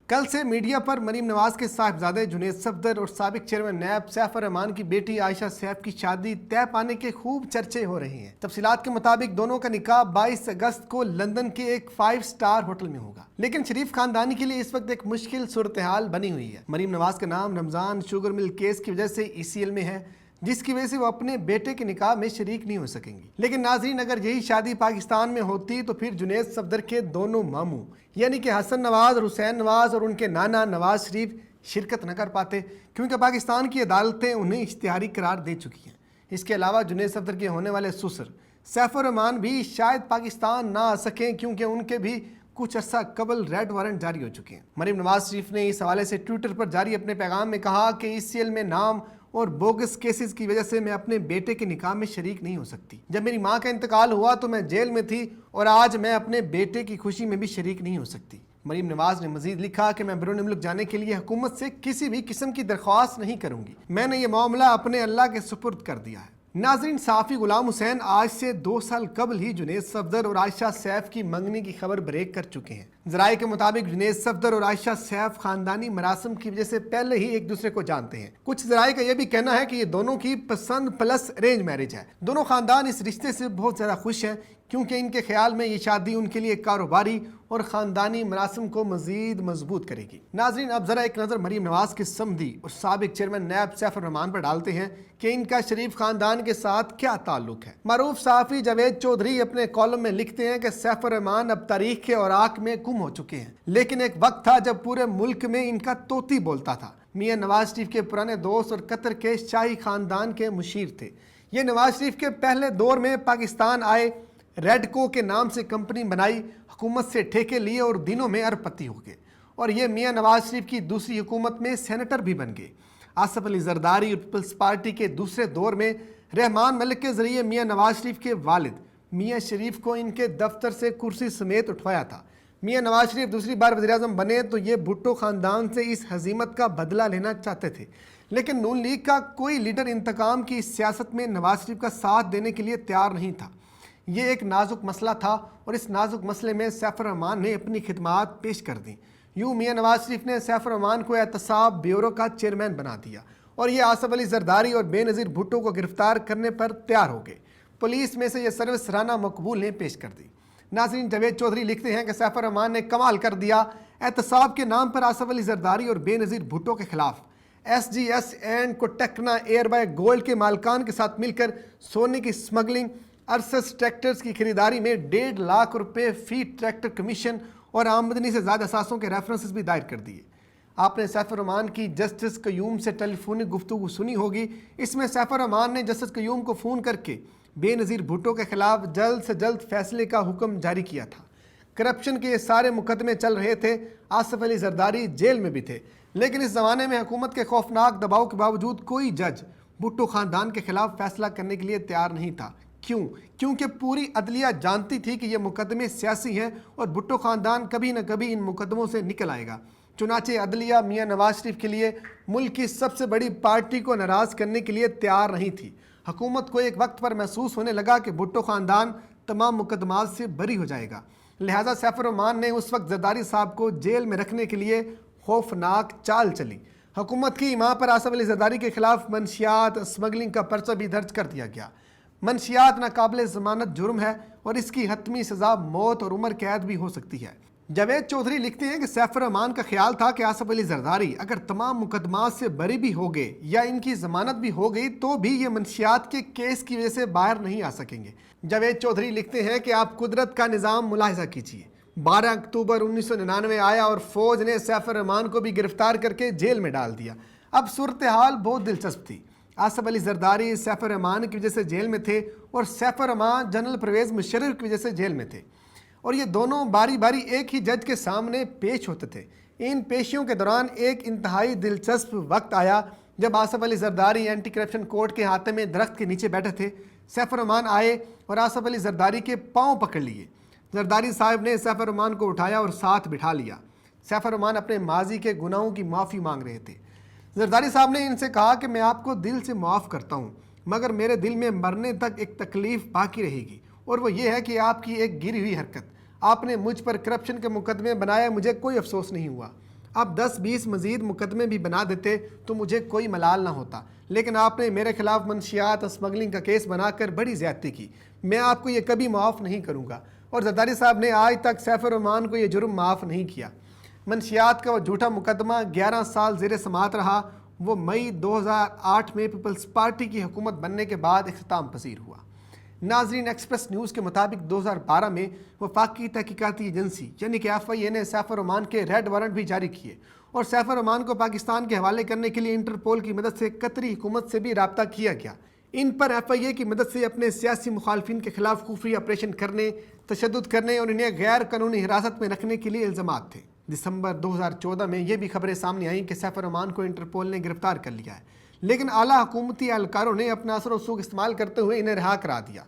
کل سے میڈیا پر مریم نواز کے صاحبزادے جنید صفدر اور سابق چیئرمین نیب سیف الرحمان کی بیٹی عائشہ سیف کی شادی طے پانے کے خوب چرچے ہو رہے ہیں۔ تفصیلات کے مطابق دونوں کا نکاح 22 اگست کو لندن کے ایک 5 اسٹار ہوٹل میں ہوگا، لیکن شریف خاندانی کے لیے اس وقت ایک مشکل صورتحال بنی ہوئی ہے۔ مریم نواز کا نام رمضان شوگر مل کیس کی وجہ سے ECL میں ہے، جس کی وجہ سے وہ اپنے بیٹے کے نکاح میں شریک نہیں ہو سکیں گی۔ لیکن ناظرین، اگر یہی شادی پاکستان میں ہوتی تو پھر جنید صفدر کے دونوں ماموں یعنی کہ حسن نواز اور حسین نواز اور ان کے نانا نواز شریف شرکت نہ کر پاتے، کیونکہ پاکستان کی عدالتیں انہیں اشتہاری قرار دے چکی ہیں۔ اس کے علاوہ جنید صفدر کے ہونے والے سسر سیف الرحمان بھی شاید پاکستان نہ آ سکیں، کیونکہ ان کے بھی کچھ عرصہ قبل ریڈ وارنٹ جاری ہو چکے ہیں۔ مریم نواز شریف نے اس حوالے سے ٹویٹر پر جاری اپنے پیغام میں کہا کہ ECL میں نام اور بوگس کیسز کی وجہ سے میں اپنے بیٹے کے نکاح میں شریک نہیں ہو سکتی۔ جب میری ماں کا انتقال ہوا تو میں جیل میں تھی، اور آج میں اپنے بیٹے کی خوشی میں بھی شریک نہیں ہو سکتی۔ مریم نواز نے مزید لکھا کہ میں بیرون ملک جانے کے لیے حکومت سے کسی بھی قسم کی درخواست نہیں کروں گی، میں نے یہ معاملہ اپنے اللہ کے سپرد کر دیا ہے۔ ناظرین، صحافی غلام حسین آج سے 2 سال قبل ہی جنید صفدر اور عائشہ سیف کی منگنی کی خبر بریک کر چکے ہیں۔ ذرائع کے مطابق جنید صفدر اور عائشہ سیف خاندانی مراسم کی وجہ سے پہلے ہی ایک دوسرے کو جانتے ہیں۔ کچھ ذرائع کا یہ بھی کہنا ہے کہ یہ دونوں کی پسند پلس ارینج میرج ہے۔ دونوں خاندان اس رشتے سے بہت زیادہ خوش ہیں، کیونکہ ان کے خیال میں یہ شادی ان کے لیے کاروباری اور خاندانی مراسم کو مزید مضبوط کرے گی۔ ناظرین، اب ذرا ایک نظر مریم نواز کے سمدھی اور سابق چیئرمین نیب سیف الرحمان پر ڈالتے ہیں کہ ان کا شریف خاندان کے ساتھ کیا تعلق ہے۔ معروف صحافی جاوید چودھری اپنے کالم میں لکھتے ہیں کہ سیف الرحمان اب تاریخ کے اوراق میں گم ہو چکے ہیں، لیکن ایک وقت تھا جب پورے ملک میں ان کا طوطی بولتا تھا۔ میاں نواز شریف کے پرانے دوست اور قطر کے شاہی خاندان کے مشیر تھے۔ یہ نواز شریف کے پہلے دور میں پاکستان آئے، ریڈکو کے نام سے کمپنی بنائی، حکومت سے ٹھیکے لیے اور دنوں میں ارب پتی ہو گئے، اور یہ میاں نواز شریف کی دوسری حکومت میں سینیٹر بھی بن گئے۔ آصف علی زرداری اور پیپلز پارٹی کے دوسرے دور میں رحمان ملک کے ذریعے میاں نواز شریف کے والد میاں شریف کو ان کے دفتر سے کرسی سمیت اٹھوایا تھا۔ میاں نواز شریف دوسری بار وزیر اعظم بنے تو یہ بھٹو خاندان سے اس ہزیمت کا بدلہ لینا چاہتے تھے، لیکن نون لیگ کا کوئی لیڈر انتقام کی اس سیاست میں نواز شریف کا ساتھ دینے کے لیے تیار نہیں تھا۔ یہ ایک نازک مسئلہ تھا، اور اس نازک مسئلے میں سیف الرحمان نے اپنی خدمات پیش کر دیں۔ یوں میاں نواز شریف نے سیف الرحمان کو احتساب بیورو کا چیئرمین بنا دیا، اور یہ آصف علی زرداری اور بے نظیر بھٹو کو گرفتار کرنے پر تیار ہو گئے۔ پولیس میں سے یہ سروس رانا مقبول نے پیش کر دی۔ ناظرین، جاوید چودھری لکھتے ہیں کہ سیف الرحمان نے کمال کر دیا، احتساب کے نام پر آصف علی زرداری اور بے نظیر بھٹو کے خلاف SGS اینڈ کو ٹیکنا ایئر بائی گولڈ کے مالکان کے ساتھ مل کر سونے کی سمگلنگ، ارسس ٹریکٹرز کی خریداری میں 1.5 لاکھ روپے فی ٹریکٹر کمیشن اور آمدنی سے زیادہ اثاثوں کے ریفرنسز بھی دائر کر دیے۔ آپ نے سیف الرحمان کی جسٹس قیوم سے ٹیلی فونک گفتگو سنی ہوگی۔ اس میں سیف الرحمان نے جسٹس قیوم کو فون کر کے بے نظیر بھٹو کے خلاف جلد سے جلد فیصلے کا حکم جاری کیا تھا۔ کرپشن کے یہ سارے مقدمے چل رہے تھے، آصف علی زرداری جیل میں بھی تھے، لیکن اس زمانے میں حکومت کے خوفناک دباؤ کے باوجود کوئی جج بھٹو خاندان کے خلاف فیصلہ کرنے کے لیے تیار نہیں تھا۔ کیوں؟ کیونکہ پوری عدلیہ جانتی تھی کہ یہ مقدمے سیاسی ہیں اور بھٹو خاندان کبھی نہ کبھی ان مقدموں سے نکل آئے گا۔ چنانچہ عدلیہ میاں نواز شریف کے لیے ملک کی سب سے بڑی پارٹی کو ناراض کرنے کے لیے تیار نہیں تھی۔ حکومت کو ایک وقت پر محسوس ہونے لگا کہ بھٹو خاندان تمام مقدمات سے بری ہو جائے گا، لہٰذا سیف الرحمان نے اس وقت زرداری صاحب کو جیل میں رکھنے کے لیے خوفناک چال چلی۔ حکومت کی ماں پر آصف علی زرداری کے خلاف منشیات اسمگلنگ کا پرچہ بھی درج کر دیا گیا۔ منشیات ناقابل ضمانت جرم ہے، اور اس کی حتمی سزا موت اور عمر قید بھی ہو سکتی ہے۔ جاوید چودھری لکھتے ہیں کہ سیف الرحمان کا خیال تھا کہ آصف علی زرداری اگر تمام مقدمات سے بری بھی ہو گئے یا ان کی ضمانت بھی ہو گئی تو بھی یہ منشیات کے کیس کی وجہ سے باہر نہیں آ سکیں گے۔ جاوید چودھری لکھتے ہیں کہ آپ قدرت کا نظام ملاحظہ کیجیے۔ 12 اکتوبر 1999 آیا اور فوج نے سیف الرحمان کو بھی گرفتار کر کے جیل میں ڈال دیا۔ اب صورتحال بہت دلچسپ تھی۔ آصف علی زرداری سیف الرحمان کی وجہ سے جیل میں تھے، اور سیف الرحمان جنرل پرویز مشرف کی وجہ سے جیل میں تھے، اور یہ دونوں باری باری ایک ہی جج کے سامنے پیش ہوتے تھے۔ ان پیشیوں کے دوران ایک انتہائی دلچسپ وقت آیا جب Asif Ali Zardari anti corruption court کے احاطے میں درخت کے نیچے بیٹھے تھے۔ سیف الرحمان آئے اور آصف علی زرداری کے پاؤں پکڑ لیے۔ زرداری صاحب نے سیف الرحمان کو اٹھایا اور ساتھ بٹھا لیا۔ سیف الرحمان اپنے ماضی کے گناہوں کی معافی مانگ رہے تھے۔ زرداری صاحب نے ان سے کہا کہ میں آپ کو دل سے معاف کرتا ہوں، مگر میرے دل میں مرنے تک ایک تکلیف باقی رہے گی، اور وہ یہ ہے کہ آپ کی ایک گری ہوئی حرکت، آپ نے مجھ پر کرپشن کے مقدمے بنائے، مجھے کوئی افسوس نہیں ہوا۔ آپ 10-20 مزید مقدمے بھی بنا دیتے تو مجھے کوئی ملال نہ ہوتا، لیکن آپ نے میرے خلاف منشیات اور اسمگلنگ کا کیس بنا کر بڑی زیادتی کی۔ میں آپ کو یہ کبھی معاف نہیں کروں گا۔ اور زرداری صاحب نے آج تک سیف الرحمان کو یہ جرم معاف نہیں کیا۔ منشیات کا وہ جھوٹا مقدمہ 11 سال زیر سماعت رہا، وہ مئی 2008 میں پیپلز پارٹی کی حکومت بننے کے بعد اختتام پذیر ہوا۔ ناظرین، ایکسپریس نیوز کے مطابق 2012 میں وفاقی تحقیقاتی ایجنسی یعنی کہ FIA نے سیف الرحمان کے ریڈ وارنٹ بھی جاری کیے اور سیف الرحمان کو پاکستان کے حوالے کرنے کے لیے انٹرپول کی مدد سے قطری حکومت سے بھی رابطہ کیا گیا۔ ان پر FIA کی مدد سے اپنے سیاسی مخالفین کے خلاف خفیہ آپریشن کرنے، تشدد کرنے اور انہیں غیر قانونی حراست میں رکھنے کے لیے الزامات تھے۔ دسمبر 2014 میں یہ بھی خبریں سامنے آئیں کہ سیف الرحمان کو انٹرپول نے گرفتار کر لیا ہے، لیکن اعلیٰ حکومتی اہلکاروں نے اپنا اثر و رسوخ استعمال کرتے ہوئے انہیں رہا کرا دیا۔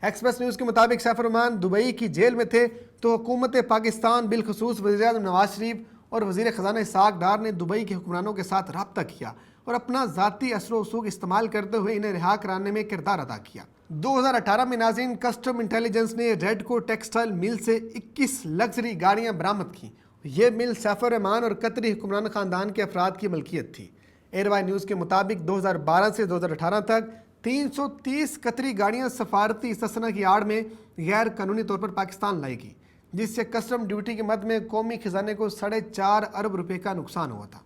ایکسپریس نیوز کے مطابق سیف الرحمان دبئی کی جیل میں تھے تو حکومت پاکستان بالخصوص وزیر اعظم نواز شریف اور وزیر خزانہ اسحاق ڈار نے دبئی کے حکمرانوں کے ساتھ رابطہ کیا اور اپنا ذاتی اثر و رسوخ استعمال کرتے ہوئے انہیں رہا کرانے میں کردار ادا کیا۔ 2018 میں ناظرین، کسٹم انٹیلیجنس نے ریڈکو ٹیکسٹائل مل سے 21 لگژری گاڑیاں برآمد کیں۔ یہ مل سیف الرحمان اور قطری حکمران خاندان کے افراد کی ملکیت تھی۔ ایئر نیوز کے مطابق 2012 سے 2018 تک 330 قطری گاڑیاں سفارتی استثنا کی آڑ میں غیر قانونی طور پر پاکستان لائی گئی، جس سے کسٹم ڈیوٹی کے مد میں قومی خزانے کو 4.5 ارب روپے کا نقصان ہوا تھا۔